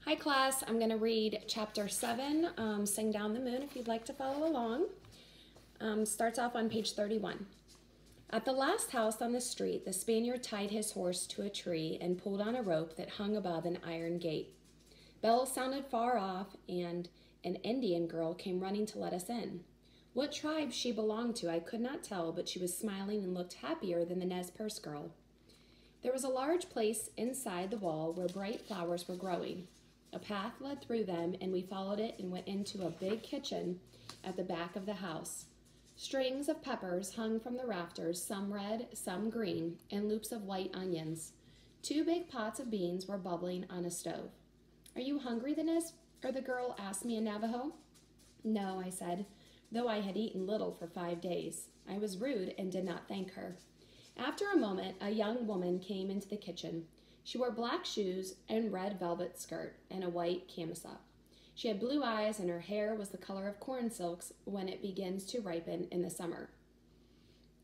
Hi class, I'm going to read chapter 7, Sing Down the Moon, if you'd like to follow along. Starts off on page 31. At the last house on the street, the Spaniard tied his horse to a tree and pulled on a rope that hung above an iron gate. Bells sounded far off, and an Indian girl came running to let us in. What tribe she belonged to I could not tell, but she was smiling and looked happier than the Nez Perce girl. There was a large place inside the wall where bright flowers were growing. A path led through them, and we followed it and went into a big kitchen at the back of the house. Strings of peppers hung from the rafters, some red, some green, and loops of white onions. 2 big pots of beans were bubbling on a stove. "Are you hungry?" the girl asked me in Navajo. "No," I said, though I had eaten little for 5 days. I was rude and did not thank her. After a moment, a young woman came into the kitchen. She wore black shoes and red velvet skirt and a white camisole. She had blue eyes, and her hair was the color of corn silks when it begins to ripen in the summer.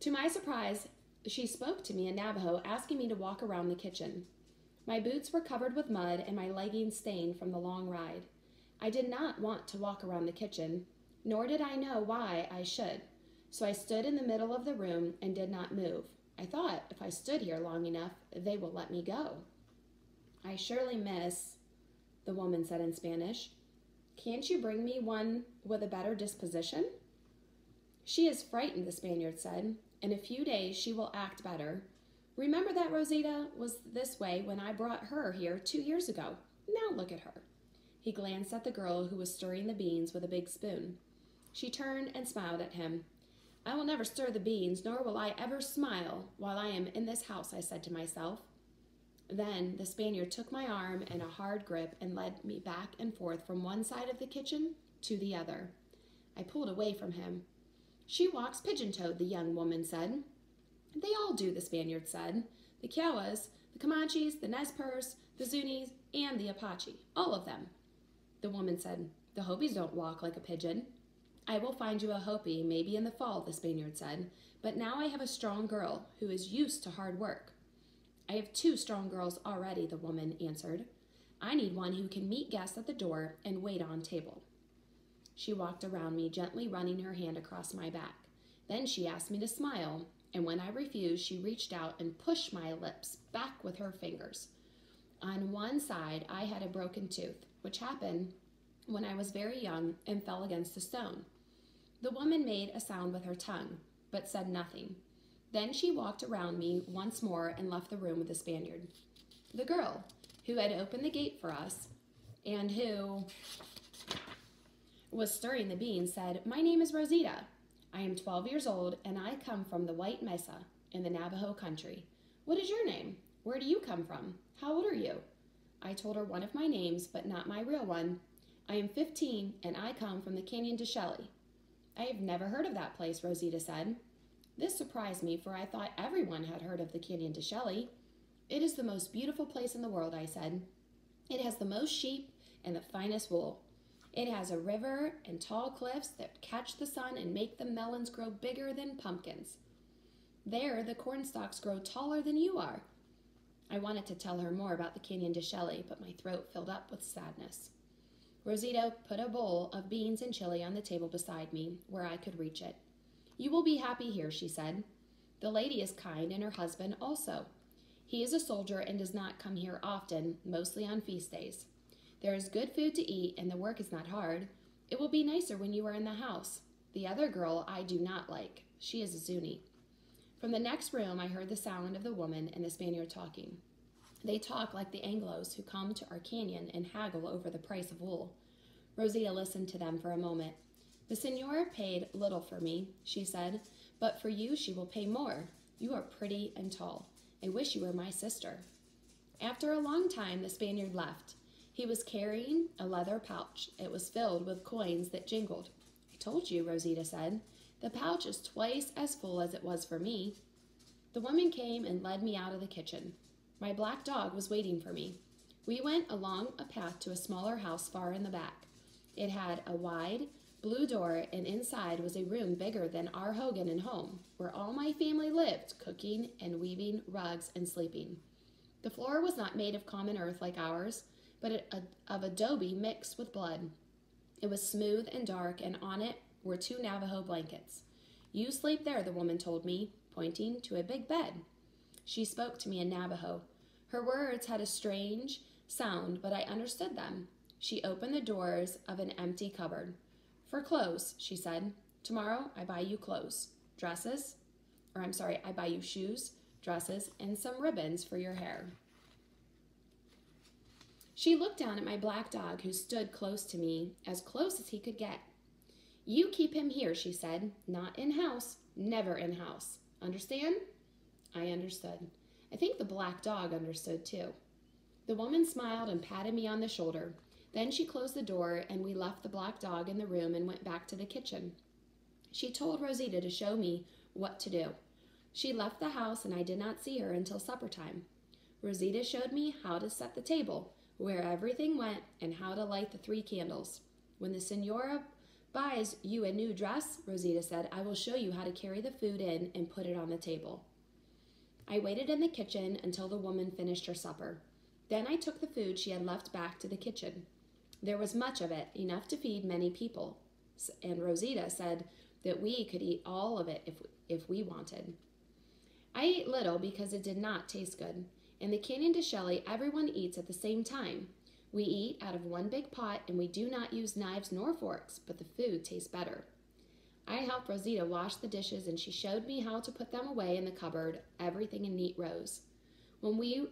To my surprise, she spoke to me in Navajo, asking me to walk around the kitchen. My boots were covered with mud and my leggings stained from the long ride. I did not want to walk around the kitchen, nor did I know why I should. So I stood in the middle of the room and did not move. I thought, if I stood here long enough, they will let me go. "I surely miss," the woman said in Spanish. "Can't you bring me one with a better disposition?" "She is frightened," the Spaniard said. "In a few days she will act better. Remember that Rosita was this way when I brought her here 2 years ago. Now look at her." He glanced at the girl who was stirring the beans with a big spoon. She turned and smiled at him. "I will never stir the beans, nor will I ever smile while I am in this house," I said to myself. Then the Spaniard took my arm in a hard grip and led me back and forth from one side of the kitchen to the other. I pulled away from him. "She walks pigeon-toed," the young woman said. "They all do," the Spaniard said. "The Kiowas, the Comanches, the Nez Perce, the Zunis, and the Apache. All of them." The woman said, "The Hopis don't walk like a pigeon." "I will find you a Hopi, maybe in the fall," the Spaniard said. "But now I have a strong girl who is used to hard work." "I have 2 strong girls already," the woman answered. "I need one who can meet guests at the door and wait on table." She walked around me, gently running her hand across my back. Then she asked me to smile, and when I refused, she reached out and pushed my lips back with her fingers. On one side, I had a broken tooth, which happened when I was very young and fell against a stone. The woman made a sound with her tongue, but said nothing. Then she walked around me once more and left the room with the Spaniard. The girl, who had opened the gate for us and who was stirring the beans, said, "My name is Rosita. I am 12 years old, and I come from the White Mesa in the Navajo country. What is your name? Where do you come from? How old are you?" I told her one of my names, but not my real one. "I am 15, and I come from the Canyon de Chelly." "I have never heard of that place," Rosita said. This surprised me, for I thought everyone had heard of the Canyon de Chelly. "It is the most beautiful place in the world," I said. "It has the most sheep and the finest wool. It has a river and tall cliffs that catch the sun and make the melons grow bigger than pumpkins. There, the corn stalks grow taller than you are." I wanted to tell her more about the Canyon de Chelly, but my throat filled up with sadness. Rosita put a bowl of beans and chili on the table beside me, where I could reach it. "You will be happy here," she said. "The lady is kind, and her husband also. He is a soldier and does not come here often, mostly on feast days. There is good food to eat, and the work is not hard. It will be nicer when you are in the house. The other girl I do not like. She is a Zuni." From the next room, I heard the sound of the woman and the Spaniard talking. They talk like the Anglos who come to our canyon and haggle over the price of wool. Rosita listened to them for a moment. "The senora paid little for me," she said, "but for you she will pay more. You are pretty and tall. I wish you were my sister." After a long time, the Spaniard left. He was carrying a leather pouch. It was filled with coins that jingled. "I told you," Rosita said. "The pouch is twice as full as it was for me." The woman came and led me out of the kitchen. My black dog was waiting for me. We went along a path to a smaller house far in the back. It had a wide, blue door, and inside was a room bigger than our Hogan and home, where all my family lived, cooking and weaving rugs and sleeping. The floor was not made of common earth like ours, but of adobe mixed with blood. It was smooth and dark, and on it were 2 Navajo blankets. You sleep there, the woman told me, pointing to a big bed. She spoke to me in Navajo. Her words had a strange sound, but I understood them. She opened the doors of an empty cupboard. For clothes, she said. Tomorrow I buy you clothes, I buy you shoes, dresses, and some ribbons for your hair. She looked down at my black dog, who stood close to me, as close as he could get. You keep him here, she said. Not in house, never in house. Understand? I understood. I think the black dog understood too. The woman smiled and patted me on the shoulder. Then she closed the door, and we left the black dog in the room and went back to the kitchen. She told Rosita to show me what to do. She left the house, and I did not see her until supper time. Rosita showed me how to set the table, where everything went, and how to light the 3 candles. When the Senora buys you a new dress, Rosita said, I will show you how to carry the food in and put it on the table. I waited in the kitchen until the woman finished her supper. Then I took the food she had left back to the kitchen. There was much of it, enough to feed many people, and Rosita said that we could eat all of it if we wanted. I ate little because it did not taste good. In the Canyon de Shelly, everyone eats at the same time. We eat out of one big pot, and we do not use knives nor forks, but the food tastes better. I helped Rosita wash the dishes, and she showed me how to put them away in the cupboard, everything in neat rows. When we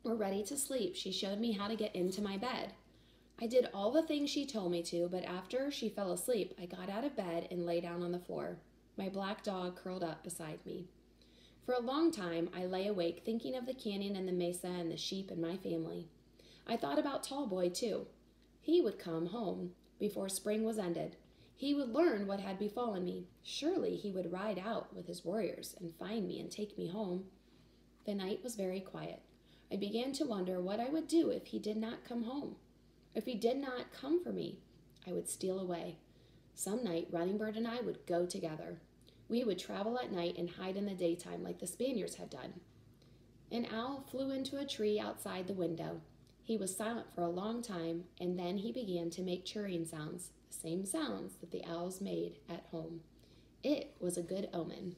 were ready to sleep, she showed me how to get into my bed. I did all the things she told me to, but after she fell asleep, I got out of bed and lay down on the floor. My black dog curled up beside me. For a long time, I lay awake thinking of the canyon and the mesa and the sheep and my family. I thought about Tallboy, too. He would come home before spring was ended. He would learn what had befallen me. Surely he would ride out with his warriors and find me and take me home. The night was very quiet. I began to wonder what I would do if he did not come home. If he did not come for me, I would steal away. Some night, Running Bird and I would go together. We would travel at night and hide in the daytime like the Spaniards had done. An owl flew into a tree outside the window. He was silent for a long time, and then he began to make chirring sounds, the same sounds that the owls made at home. It was a good omen.